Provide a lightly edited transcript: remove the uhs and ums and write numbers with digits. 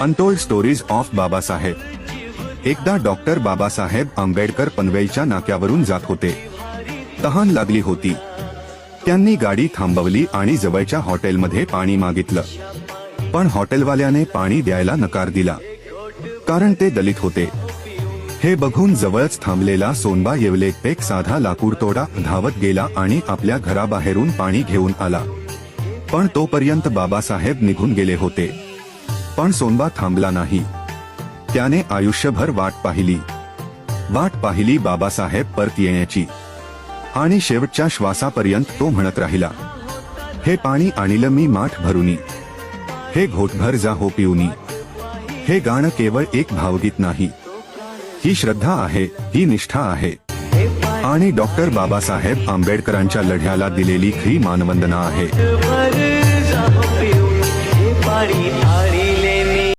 Untold stories of Babasaheb. एकदा doctor Babasaheb Ambedkar पनवेलच्या नाक्यावरून जात होते. तहान लागली होती. त्यांनी गाडी थांबवली आणि जवळच्या हॉटेलमध्ये पाणी मागितलं. पण हॉटेलवाल्याने पाणी द्यायला नकार दिला, कारण ते दलित होते. हे बघून जवळच थांबलेला सोनबा येवले एक साधा लाकूडतोडा धावत गेला आणि आपल्या घराबाहेरून पाणी घेऊन आला. पण तोपर्यंत बाबासाहेब निघून गेले होते. पण सोनबा थांबला नाही. त्याने आयुष्यभर वाट पाहिली बाबासाहेब परत येण्याची. आणि शेवटच्या श्वासापर्यंत तो म्हणत राहिला, हे पाणी आणलं मी माठ भरूनी, हे घोटभर जा हो पिऊनी. हे गाणं केवळ एक भावगीत नाही, ही श्रद्धा आहे, ही निष्ठा आहे. आणि डॉक्टर बाबासाहेब आंबेडकरांच्या लढ्याला दिलेली खरी मानवंदना आहे.